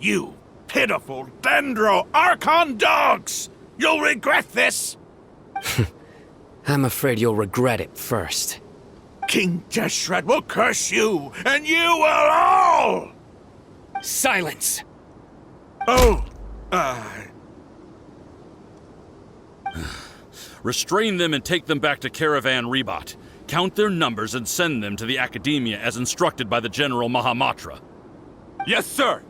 You pitiful Dendro Archon dogs! You'll regret this! I'm afraid you'll regret it first. King Deshret will curse you, and you will all! Silence! Oh, Restrain them and take them back to Caravan Ribat. Count their numbers and send them to the Academia as instructed by the General Mahamatra. yes, sir!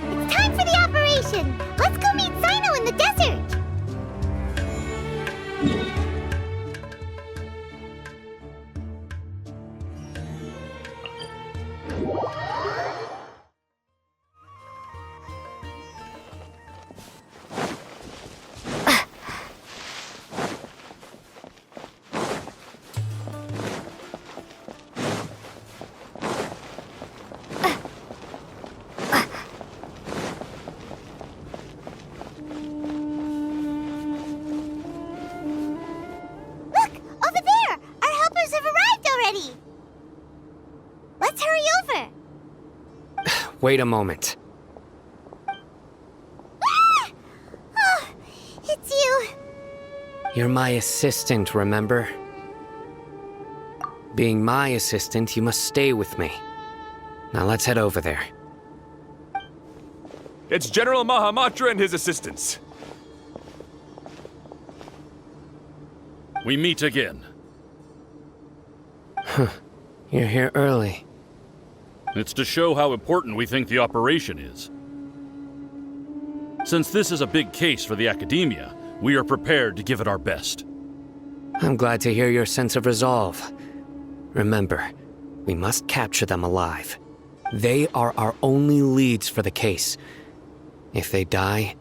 It's time for the operation! Let's go meet Cyno in the desert! Look! Over there! Our helpers have arrived already! Let's hurry over! Wait a moment. Ah! Oh, it's you! You're my assistant, remember? Being my assistant, you must stay with me. Now let's head over there. It's General Mahamatra and his assistants. We meet again. You're here early. It's to show how important we think the operation is. Since this is a big case for the Academia, we are prepared to give it our best. I'm glad to hear your sense of resolve. Remember, we must capture them alive. They are our only leads for the case. If they die,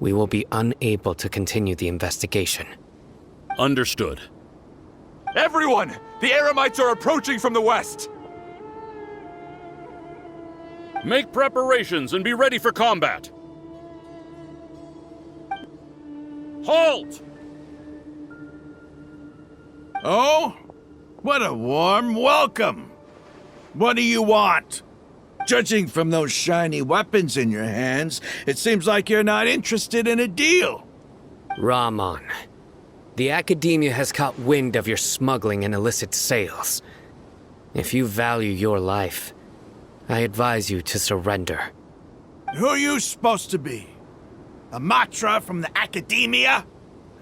we will be unable to continue the investigation. Understood. Everyone! The Eremites are approaching from the west! Make preparations and be ready for combat. Halt! Oh? What a warm welcome! What do you want? Judging from those shiny weapons in your hands, it seems like you're not interested in a deal. Rahman, the Academia has caught wind of your smuggling and illicit sales. If you value your life, I advise you to surrender. Who are you supposed to be? A Matra from the Academia?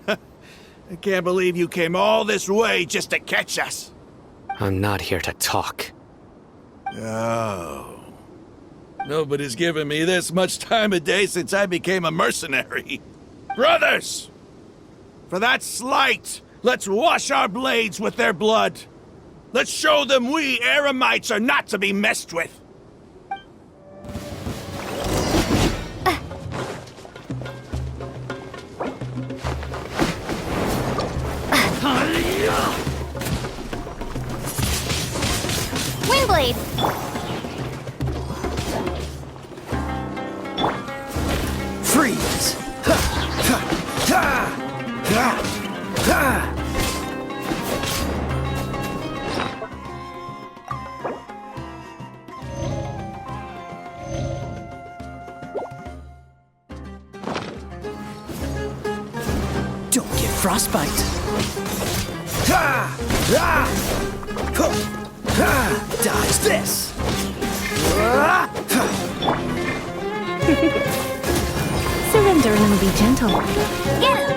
I can't believe you came all this way just to catch us. I'm not here to talk. Oh. Nobody's given me this much time of day since I became a mercenary. Brothers! For that slight, let's wash our blades with their blood. Let's show them we Eremites are not to be messed with. Windblade! Freeze! Don't get frostbite. Dodge this. Surrender and be gentle. Get him!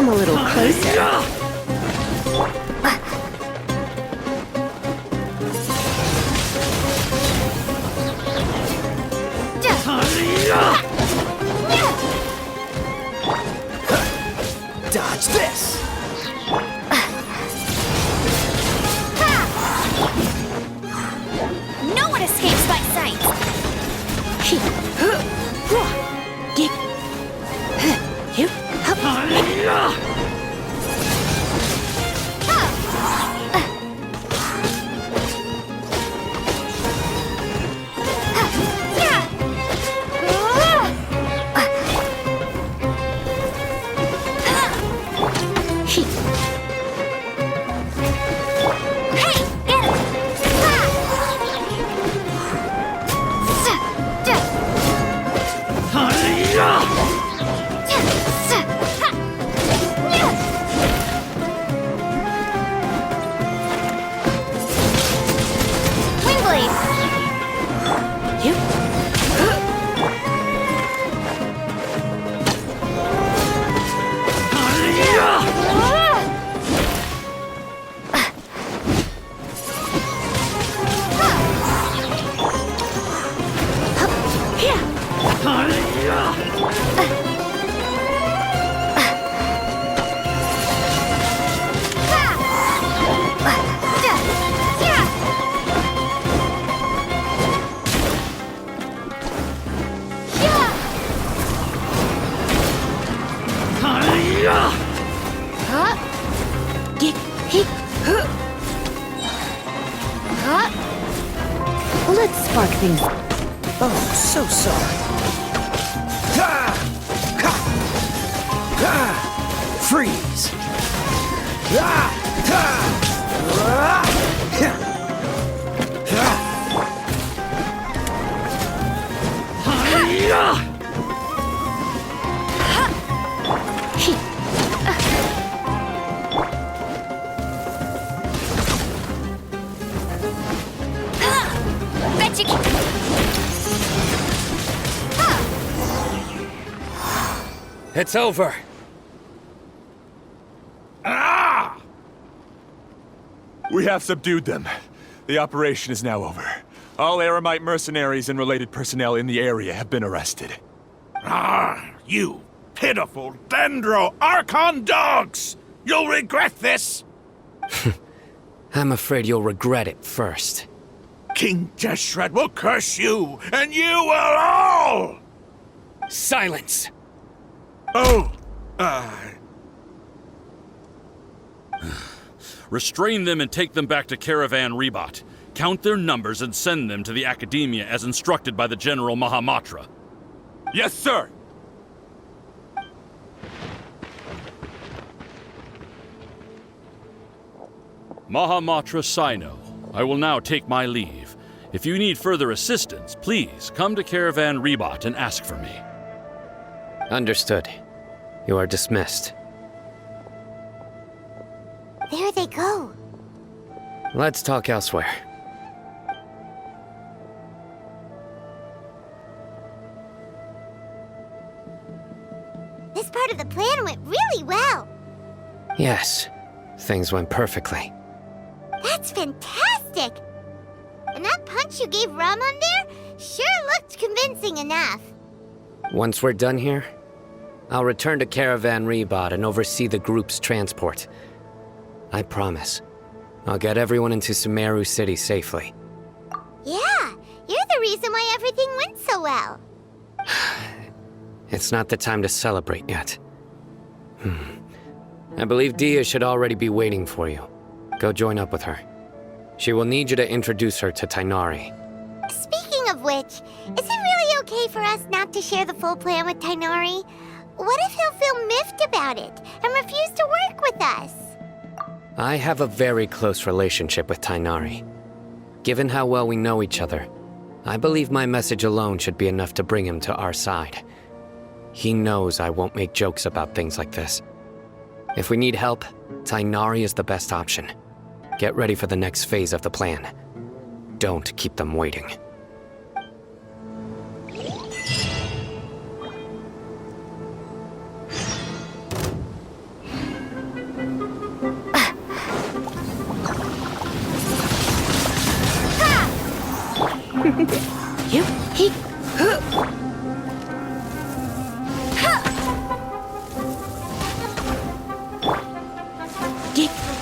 Come a little closer. Dodge this! No one escapes by sight! Let's spark things. Oh, so sorry. Freeze! It's over. We have subdued them. The operation is now over. All Eremite mercenaries and related personnel in the area have been arrested. You pitiful Dendro Archon dogs! You'll regret this! I'm afraid you'll regret it first. King Deshret will curse you, and you will all! Silence! Oh, Restrain them and take them back to Caravan Ribat. Count their numbers and send them to the Academia as instructed by the General Mahamatra. Yes, sir! Mahamatra Cyno, I will now take my leave. If you need further assistance, please come to Caravan Ribat and ask for me. Understood. You are dismissed. There they go. Let's talk elsewhere. This part of the plan went really well. Yes, things went perfectly. That's fantastic! And that punch you gave Rahman there sure looked convincing enough. Once we're done here, I'll return to Caravan Ribat and oversee the group's transport. I promise. I'll get everyone into Sumeru City safely. Yeah, you're the reason why everything went so well. It's not the time to celebrate yet. I believe Dehya should already be waiting for you. Go join up with her. She will need you to introduce her to Tighnari. Speaking of which, is it really okay for us not to share the full plan with Tighnari? What if he'll feel miffed about it and refuse to work with us? I have a very close relationship with Tighnari. Given how well we know each other, I believe my message alone should be enough to bring him to our side. He knows I won't make jokes about things like this. If we need help, Tighnari is the best option. Get ready for the next phase of the plan. Don't keep them waiting. You, he,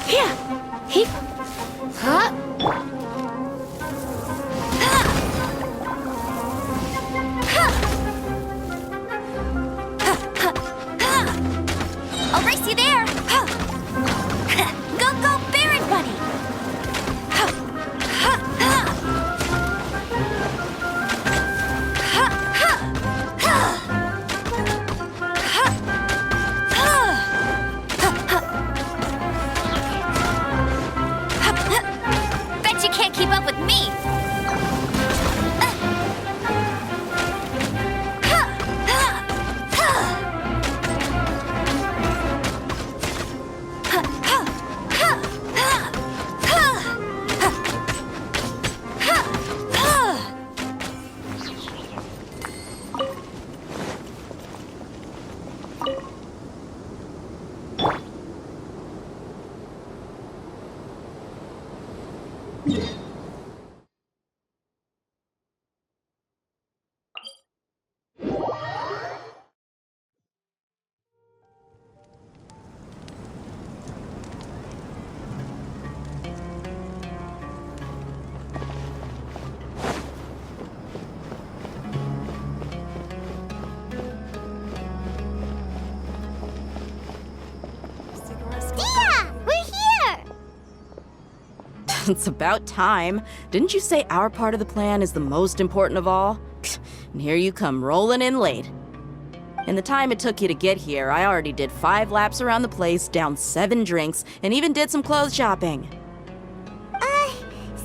here, he, huh? I'll race you there! Go, go, Baron Buddy! Bet you can't keep up with me! Dehya! We're here! It's about time. Didn't you say our part of the plan is the most important of all? And here you come rolling in late. In the time it took you to get here, I already did 5 laps around the place, downed 7 drinks, and even did some clothes shopping.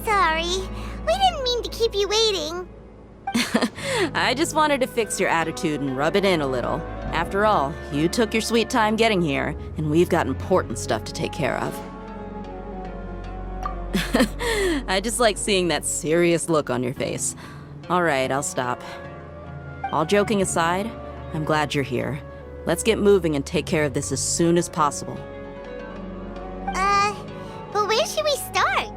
Sorry. We didn't mean to keep you waiting. I just wanted to fix your attitude and rub it in a little. After all, you took your sweet time getting here, and we've got important stuff to take care of. I just like seeing that serious look on your face. All right, I'll stop. All joking aside, I'm glad you're here. Let's get moving and take care of this as soon as possible. But where should we start?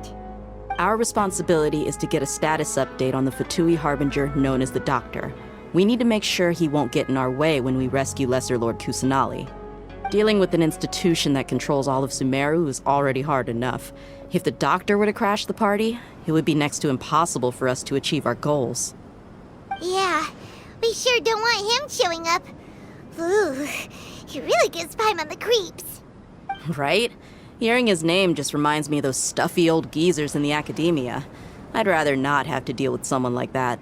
Our responsibility is to get a status update on the Fatui Harbinger known as the Doctor. We need to make sure he won't get in our way when we rescue Lesser Lord Kusanali. Dealing with an institution that controls all of Sumeru is already hard enough. If the Doctor were to crash the party, it would be next to impossible for us to achieve our goals. Yeah, we sure don't want him showing up. Ooh, he really gives Paimon the creeps. Right? Hearing his name just reminds me of those stuffy old geezers in the academia. I'd rather not have to deal with someone like that.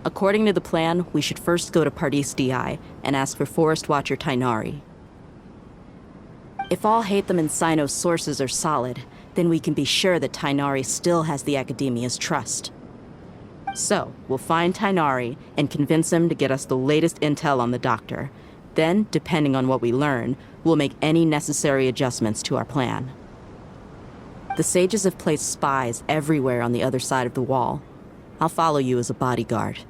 According to the plan, we should first go to Pardis Dhyai and ask for Forest Watcher Tighnari. If all Hatham and Cyno's sources are solid, then we can be sure that Tighnari still has the academia's trust. So, we'll find Tighnari and convince him to get us the latest intel on the Doctor. Then, depending on what we learn, we'll make any necessary adjustments to our plan. The sages have placed spies everywhere on the other side of the wall. I'll follow you as a bodyguard.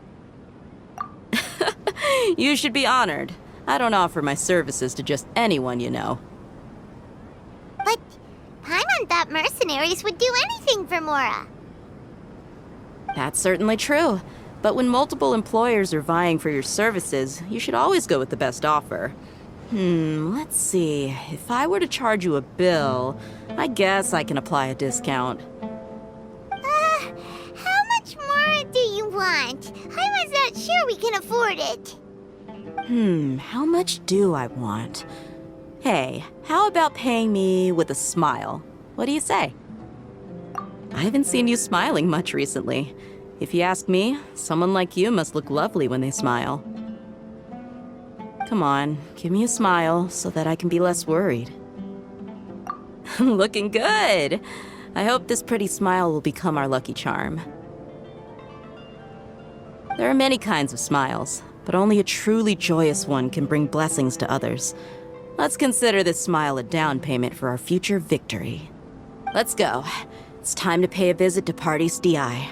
You should be honored. I don't offer my services to just anyone you know. But Paimon thought mercenaries would do anything for Mora. That's certainly true. But when multiple employers are vying for your services, you should always go with the best offer. Let's see. If I were to charge you a bill, I guess I can apply a discount. How much more do you want? I was not sure we can afford it. How much do I want? Hey, how about paying me with a smile? What do you say? I haven't seen you smiling much recently. If you ask me, someone like you must look lovely when they smile. Come on, give me a smile so that I can be less worried. Looking good! I hope this pretty smile will become our lucky charm. There are many kinds of smiles, but only a truly joyous one can bring blessings to others. Let's consider this smile a down payment for our future victory. Let's go. It's time to pay a visit to Pardis Dhyai.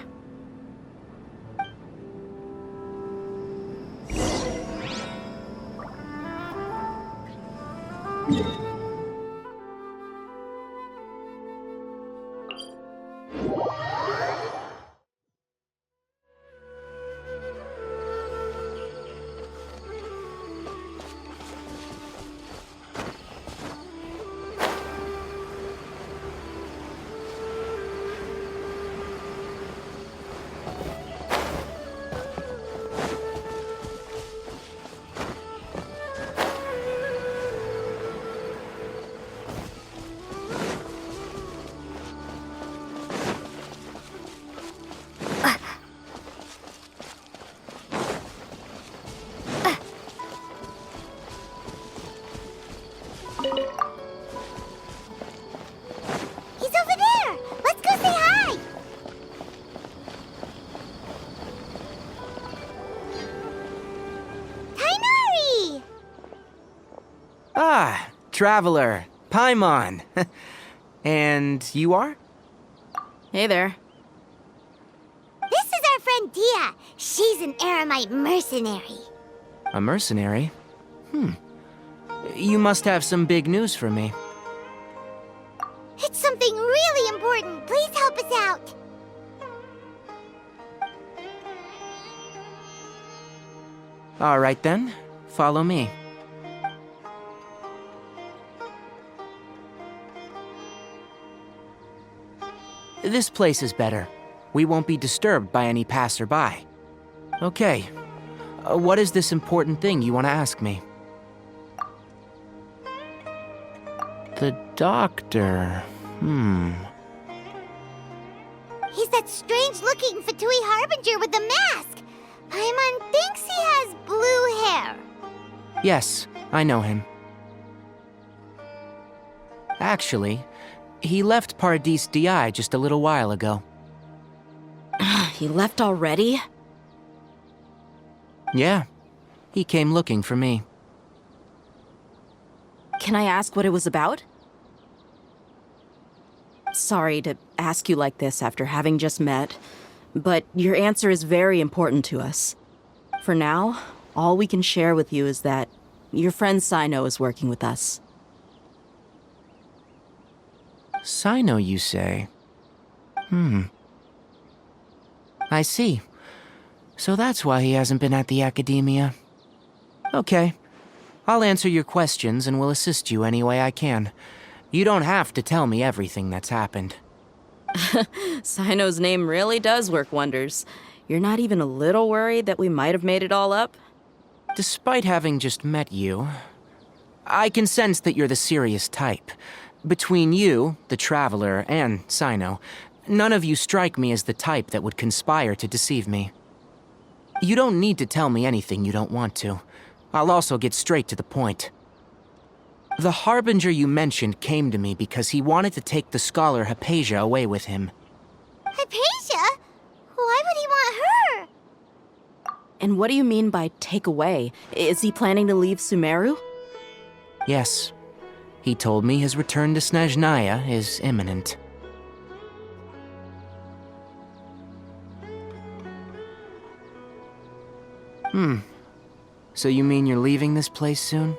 Ah, Traveler, Paimon. And you are? Hey there. This is our friend Dehya. She's an Eremite mercenary. A mercenary? You must have some big news for me. It's something really important. Please help us out. All right then, follow me. This place is better. We won't be disturbed by any passerby. Okay, what is this important thing you want to ask me? The doctor. He's that strange-looking Fatui Harbinger with the mask. Paimon thinks he has blue hair. Yes, I know him. Actually, he left Pardis Dhyai just a little while ago. He left already? Yeah, he came looking for me. Can I ask what it was about? Sorry to ask you like this after having just met, but your answer is very important to us. For now, all we can share with you is that your friend Cyno is working with us. Cyno, you say? I see. So that's why he hasn't been at the academia. Okay. I'll answer your questions and will assist you any way I can. You don't have to tell me everything that's happened. Cyno's name really does work wonders. You're not even a little worried that we might have made it all up? Despite having just met you, I can sense that you're the serious type. Between you, the Traveler, and Cyno, none of you strike me as the type that would conspire to deceive me. You don't need to tell me anything you don't want to. I'll also get straight to the point. The Harbinger you mentioned came to me because he wanted to take the scholar Hypatia away with him. Hypatia? Why would he want her? And what do you mean by take away? Is he planning to leave Sumeru? Yes. He told me his return to Snezhnaya is imminent. So you mean you're leaving this place soon?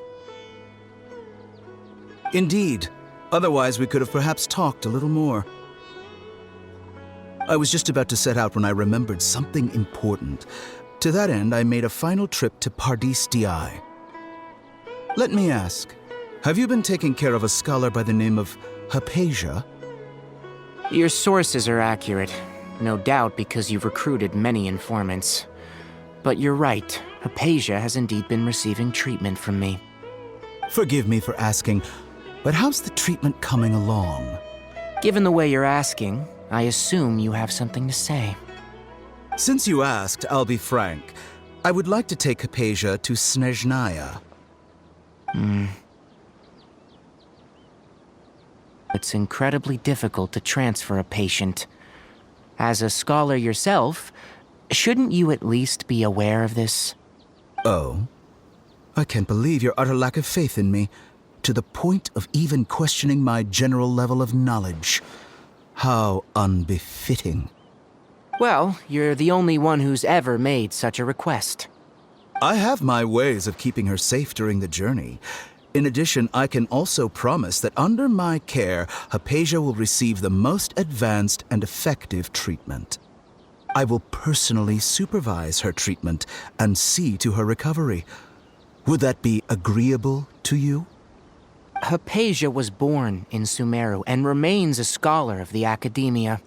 Indeed. Otherwise, we could have perhaps talked a little more. I was just about to set out when I remembered something important. To that end, I made a final trip to Pardis Dhyai. Let me ask, have you been taking care of a scholar by the name of Hypatia? Your sources are accurate. No doubt because you've recruited many informants. But you're right, Hypatia has indeed been receiving treatment from me. Forgive me for asking, but how's the treatment coming along? Given the way you're asking, I assume you have something to say. Since you asked, I'll be frank. I would like to take Hypatia to Snezhnaya. It's incredibly difficult to transfer a patient. As a scholar yourself, shouldn't you at least be aware of this? Oh? I can't believe your utter lack of faith in me, to the point of even questioning my general level of knowledge. How unbefitting. Well, you're the only one who's ever made such a request. I have my ways of keeping her safe during the journey. In addition, I can also promise that under my care, Hypatia will receive the most advanced and effective treatment. I will personally supervise her treatment and see to her recovery. Would that be agreeable to you? Hypatia was born in Sumeru and remains a scholar of the academia.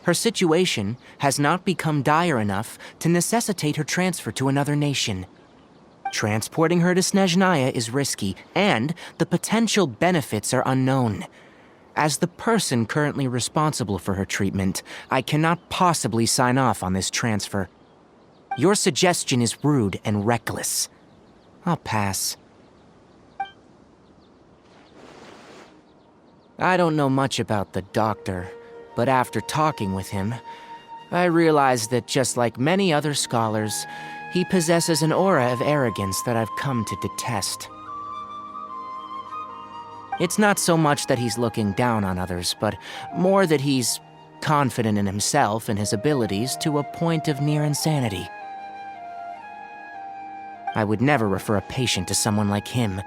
Her situation has not become dire enough to necessitate her transfer to another nation. Transporting her to Snezhnaya is risky, and the potential benefits are unknown. As the person currently responsible for her treatment, I cannot possibly sign off on this transfer. Your suggestion is rude and reckless. I'll pass. I don't know much about the doctor, but after talking with him, I realized that just like many other scholars, he possesses an aura of arrogance that I've come to detest. It's not so much that he's looking down on others, but more that he's confident in himself and his abilities to a point of near insanity. I would never refer a patient to someone like him.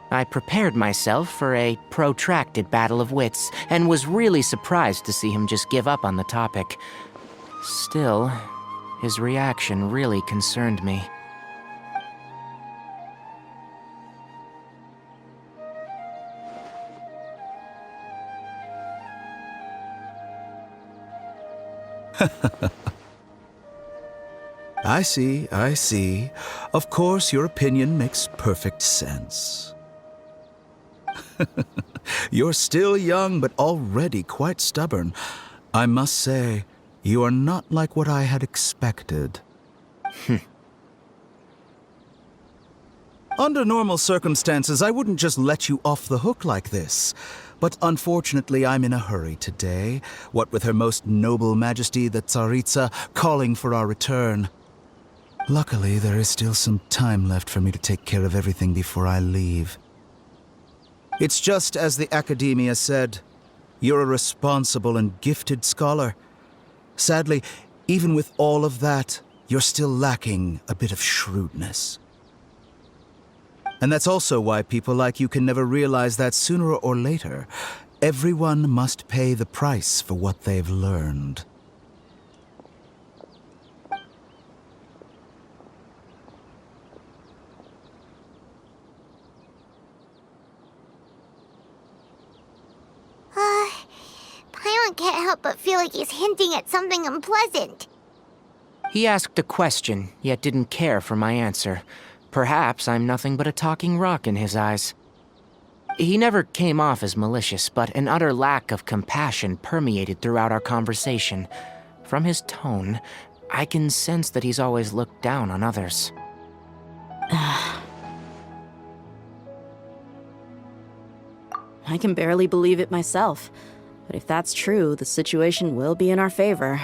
I prepared myself for a protracted battle of wits, and was really surprised to see him just give up on the topic. Still, his reaction really concerned me. I see. Of course, your opinion makes perfect sense. You're still young, but already quite stubborn. I must say, you are not like what I had expected. Under normal circumstances, I wouldn't just let you off the hook like this. But unfortunately, I'm in a hurry today, what with Her Most Noble Majesty the Tsaritsa calling for our return. Luckily, there is still some time left for me to take care of everything before I leave. It's just as the Academia said, you're a responsible and gifted scholar. Sadly, even with all of that, you're still lacking a bit of shrewdness. And that's also why people like you can never realize that sooner or later, everyone must pay the price for what they've learned. Paimon can't help but feel like he's hinting at something unpleasant. He asked a question, yet didn't care for my answer. Perhaps I'm nothing but a talking rock in his eyes. He never came off as malicious, but an utter lack of compassion permeated throughout our conversation. From his tone, I can sense that he's always looked down on others. I can barely believe it myself. But if that's true, the situation will be in our favor.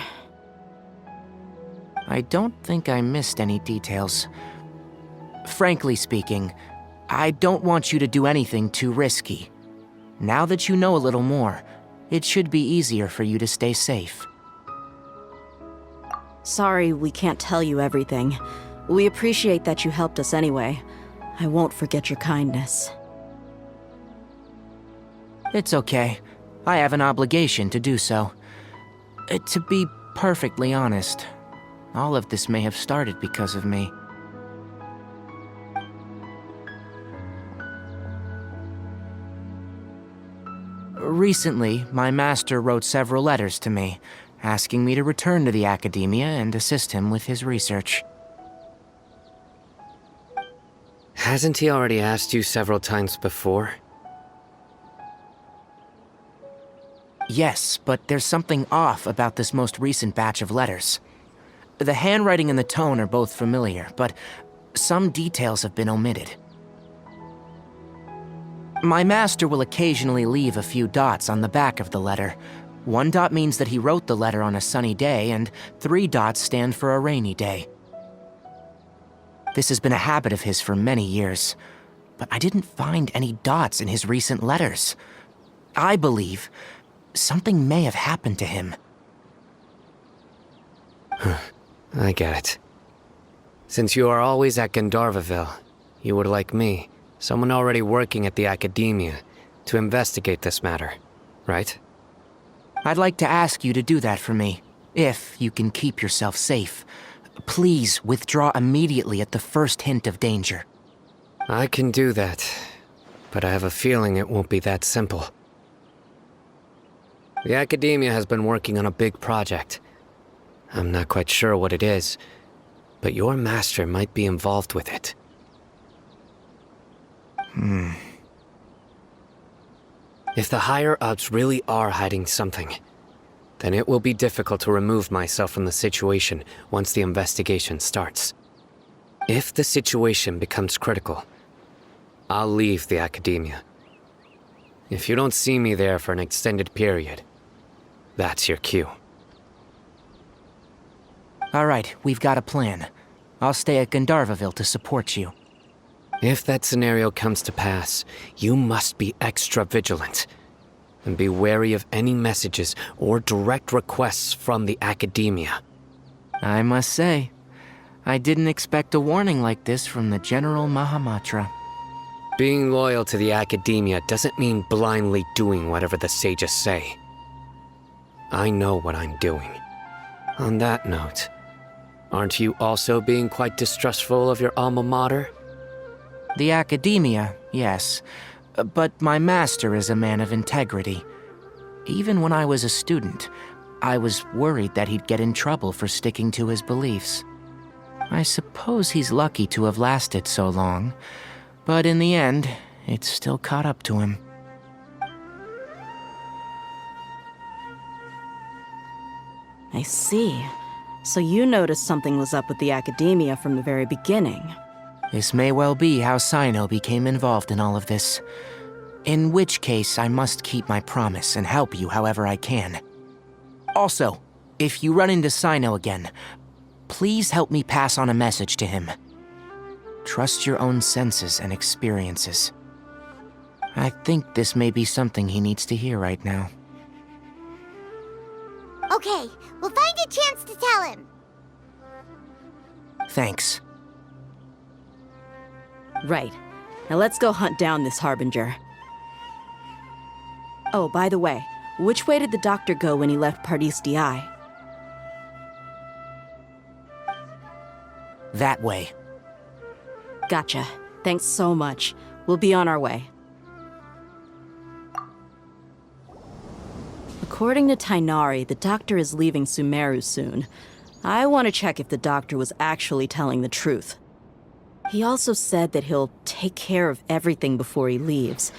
I don't think I missed any details. Frankly speaking, I don't want you to do anything too risky. Now that you know a little more, it should be easier for you to stay safe. Sorry we can't tell you everything. We appreciate that you helped us anyway. I won't forget your kindness. It's okay. I have an obligation to do so. To be perfectly honest, all of this may have started because of me. Recently, my master wrote several letters to me, asking me to return to the Academia and assist him with his research. Hasn't he already asked you several times before? Yes, but there's something off about this most recent batch of letters. The handwriting and the tone are both familiar, but some details have been omitted. My master will occasionally leave a few dots on the back of the letter. 1 dot means that he wrote the letter on a sunny day, and 3 dots stand for a rainy day. This has been a habit of his for many years, but I didn't find any dots in his recent letters. I believe something may have happened to him. I get it. Since you are always at Gandharvaville, you would like me, someone already working at the Academia, to investigate this matter, right? I'd like to ask you to do that for me, if you can keep yourself safe. Please withdraw immediately at the first hint of danger. I can do that, but I have a feeling it won't be that simple. The Academia has been working on a big project. I'm not quite sure what it is, but your master might be involved with it. If the higher-ups really are hiding something, then it will be difficult to remove myself from the situation once the investigation starts. If the situation becomes critical, I'll leave the Academia. If you don't see me there for an extended period, that's your cue. All right, we've got a plan. I'll stay at Gandharvaville to support you. If that scenario comes to pass, you must be extra vigilant. And be wary of any messages or direct requests from the Academia. I must say, I didn't expect a warning like this from the General Mahamatra. Being loyal to the Academia doesn't mean blindly doing whatever the sages say. I know what I'm doing. On that note, aren't you also being quite distrustful of your alma mater? The Academia, yes. But my master is a man of integrity. Even when I was a student, I was worried that he'd get in trouble for sticking to his beliefs. I suppose he's lucky to have lasted so long, but in the end, it's still caught up to him. I see. So you noticed something was up with the Academia from the very beginning. This may well be how Cyno became involved in all of this. In which case, I must keep my promise and help you however I can. Also, if you run into Cyno again, please help me pass on a message to him. Trust your own senses and experiences. I think this may be something he needs to hear right now. Okay, we'll find a chance to tell him. Thanks. Right. Now let's go hunt down this Harbinger. Oh, by the way, which way did the doctor go when he left Pardis Dhyai? That way. Gotcha. Thanks so much. We'll be on our way. According to Tighnari, the doctor is leaving Sumeru soon. I want to check if the doctor was actually telling the truth. He also said that he'll take care of everything before he leaves.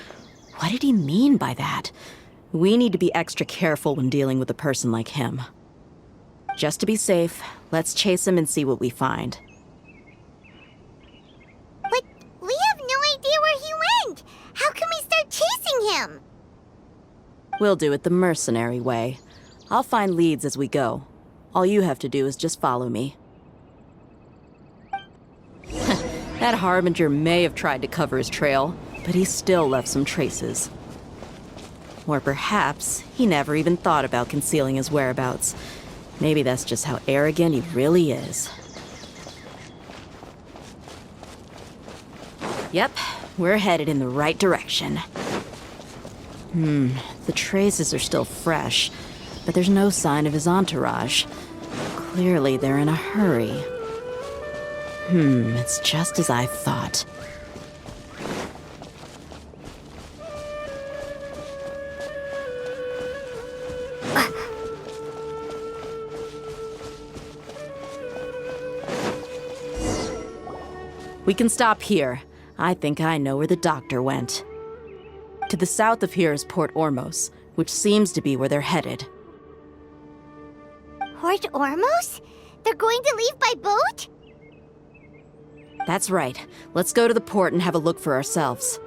What did he mean by that? We need to be extra careful when dealing with a person like him. Just to be safe, let's chase him and see what we find. But we have no idea where he went! How can we start chasing him? We'll do it the mercenary way. I'll find leads as we go. All you have to do is just follow me. That Harbinger may have tried to cover his trail, but he still left some traces. Or perhaps he never even thought about concealing his whereabouts. Maybe that's just how arrogant he really is. Yep, we're headed in the right direction. The traces are still fresh, but there's no sign of his entourage. Clearly they're in a hurry. It's just as I thought. We can stop here. I think I know where the doctor went. To the south of here is Port Ormos, which seems to be where they're headed. Port Ormos? They're going to leave by boat? That's right. Let's go to the port and have a look for ourselves.